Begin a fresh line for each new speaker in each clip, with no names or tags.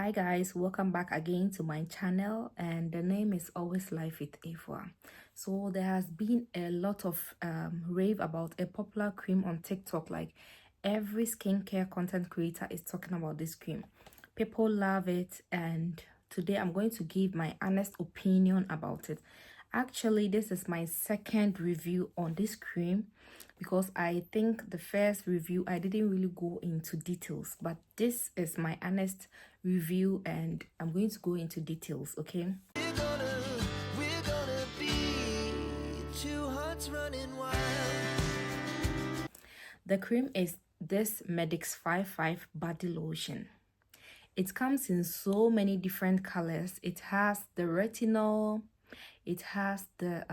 Hi guys, welcome back again to my channel, and the name is Always Life with Aqua. So there has been a lot of rave about a popular cream on TikTok. Like every skincare content creator is talking about this cream. People love it, and today I'm going to give my honest opinion about it. Actually, this is my second review on this cream because I think the first review I didn't really go into details, but this is my honest review and I'm going to go into details. Okay, we're gonna be two hearts running wild. The cream is this Medix 5.5 body lotion. It comes in so many different colors. It has the retinol, it has the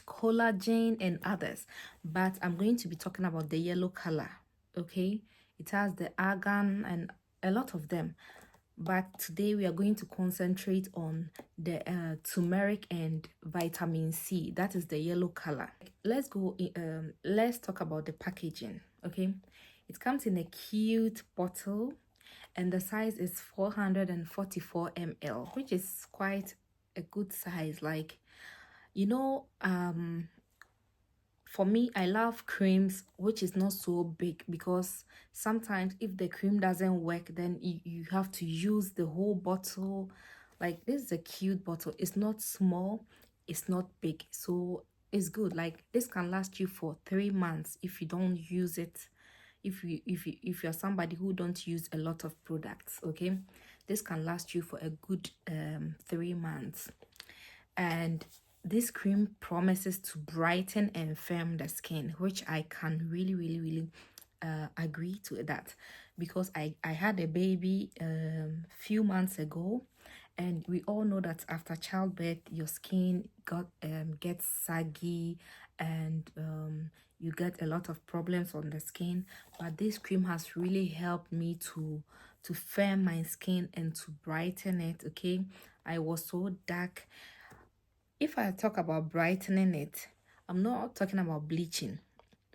collagen and others, but I'm going to be talking about the yellow color. Okay, it has the argan and a lot of them, but today we are going to concentrate on the turmeric and vitamin C. That is the yellow color. Let's go let's talk about the packaging. Okay, it comes in a cute bottle and the size is 444 ml, which is quite a good size. Like, you know, for me, I love creams which is not so big, because sometimes if the cream doesn't work, then you have to use the whole bottle. Like, this is a cute bottle. It's not small, it's not big, so it's good. Like, this can last you for 3 months if you don't use it. If you're somebody who don't use a lot of products, okay, this can last you for a good 3 months. And this cream promises to brighten and firm the skin, which I can really agree to that, because I had a baby few months ago, and we all know that after childbirth your skin gets saggy, and you get a lot of problems on the skin. But this cream has really helped me to firm my skin and to brighten it. Okay, I was so dark. If I talk about brightening it, I'm not talking about bleaching.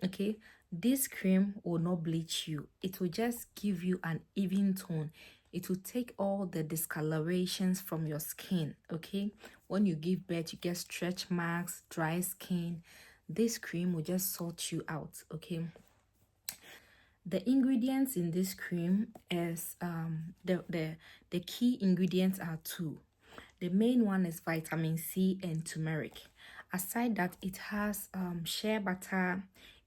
Okay, this cream will not bleach you. It will just give you an even tone. It will take all the discolorations from your skin. Okay, when you give birth, you get stretch marks, dry skin. This cream will just sort you out. Okay, the ingredients in this cream is the key ingredients are two. The main one is vitamin C and turmeric. Aside that, it has shea butter,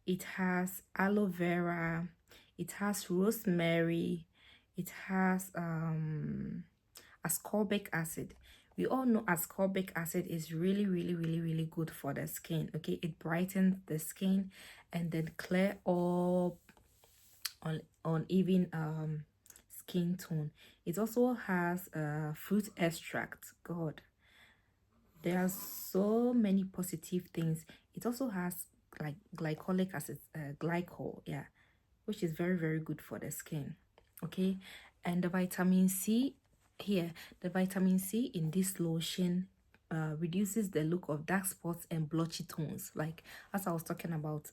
it has aloe vera, it has rosemary, it has ascorbic acid. We all know ascorbic acid is really good for the skin. Okay, it brightens the skin and then clear up on even skin tone. It also has fruit extract. God, there are so many positive things. It also has like glycolic acid, glycol, yeah, which is very good for the skin. Okay, and the vitamin C here, the vitamin C in this lotion reduces the look of dark spots and blotchy tones. Like, as I was talking about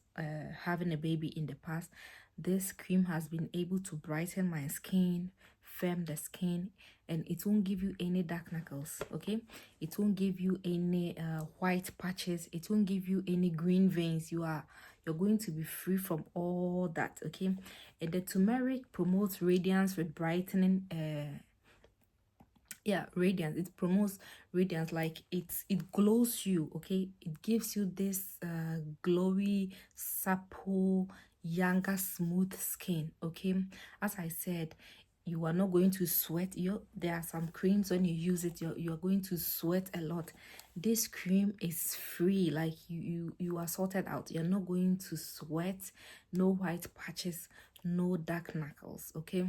having a baby in the past, this cream has been able to brighten my skin, firm the skin, and it won't give you any dark knuckles. Okay, it won't give you any white patches, it won't give you any green veins. You're going to be free from all that. Okay, and the turmeric promotes radiance with brightening radiance. It promotes radiance, like it glows you. Okay, it gives you this glowy, supple, younger, smooth skin. Okay, as I said, you are not going to sweat. There are some creams when you use it, you're going to sweat a lot. This cream is free. Like, you are sorted out. You're not going to sweat. No white patches, no dark knuckles. Okay,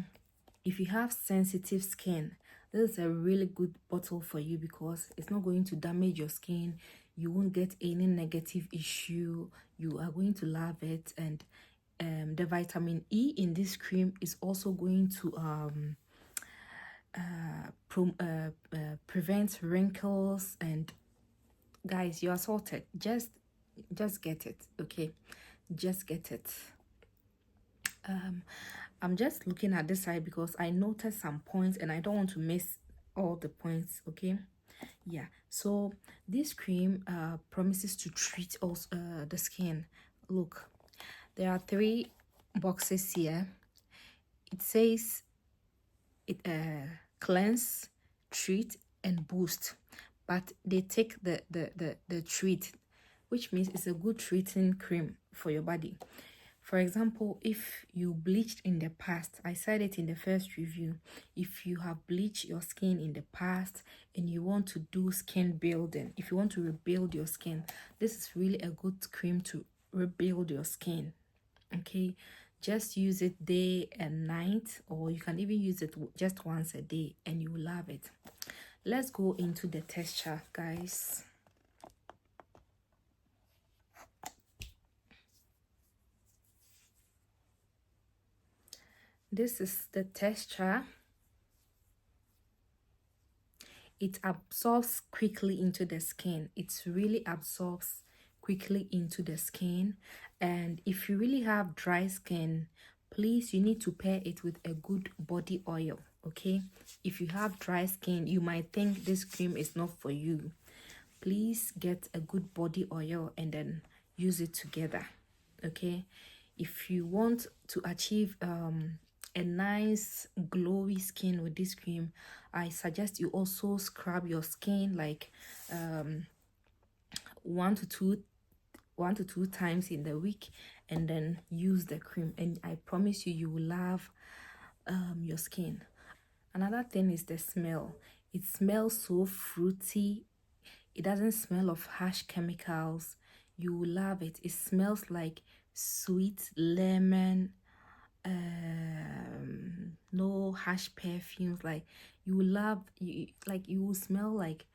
if you have sensitive skin, this is a really good bottle for you, because it's not going to damage your skin. You won't get any negative issue. You are going to love it. And the vitamin E in this cream is also going to prevent wrinkles. And guys, you are sorted. Just get it. Okay, just get it. I'm just looking at this side because I noticed some points and I don't want to miss all the points. Okay, yeah. So this cream promises to treat also the skin. Look, there are 3 boxes here. It says it cleanse, treat, and boost, but they take the treat, which means it's a good treating cream for your body. For example, if you bleached in the past, I said it in the first review, if you have bleached your skin in the past and you want to do skin building, if you want to rebuild your skin, this is really a good cream to rebuild your skin. Okay, just use it day and night, or you can even use it just once a day and you will love it. Let's go into the texture, guys. This is the texture. It absorbs quickly into the skin. It really absorbs quickly into the skin. And if you really have dry skin, please, you need to pair it with a good body oil. Okay, if you have dry skin, you might think this cream is not for you. Please get a good body oil and then use it together. Okay, if you want to achieve a nice glowy skin with this cream, I suggest you also scrub your skin like 1 to 2 times in the week, and then use the cream, and I promise you, you will love your skin. Another thing is the smell. It smells so fruity. It doesn't smell of harsh chemicals. You will love it. It smells like sweet lemon, no harsh perfumes. Like you will love, you will smell like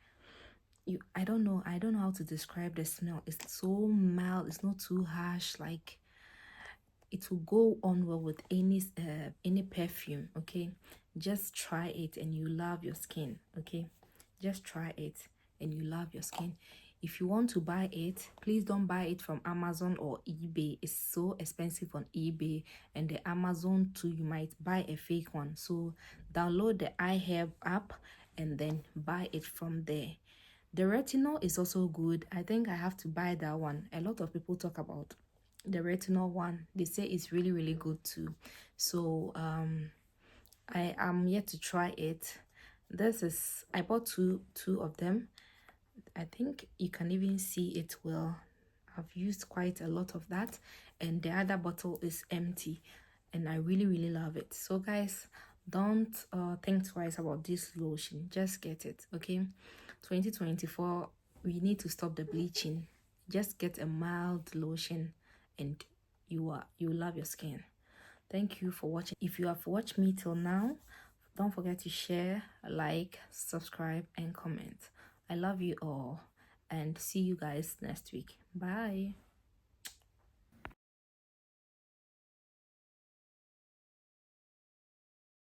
you. I don't know how to describe the smell. It's so mild, it's not too harsh. Like it will go on well with any perfume. Okay, just try it and you love your skin. Okay, just try it and you love your skin. If you want to buy it, please don't buy it from Amazon or eBay. It's so expensive on eBay, and the Amazon too, you might buy a fake one. So download the iHerb app and then buy it from there. The retinol is also good. I think I have to buy that one. A lot of people talk about the retinol one. They say it's really, really good too. So I am yet to try it. This is, I bought two of them. I think you can even see it well. I've used quite a lot of that, and the other bottle is empty, and I really, really love it. So guys, don't think twice about this lotion. Just get it. Okay, 2024, we need to stop the bleaching. Just get a mild lotion and you love your skin. Thank you for watching. If you have watched me till now, don't forget to share, like, subscribe, and comment. I love you all, and see you guys next week. Bye.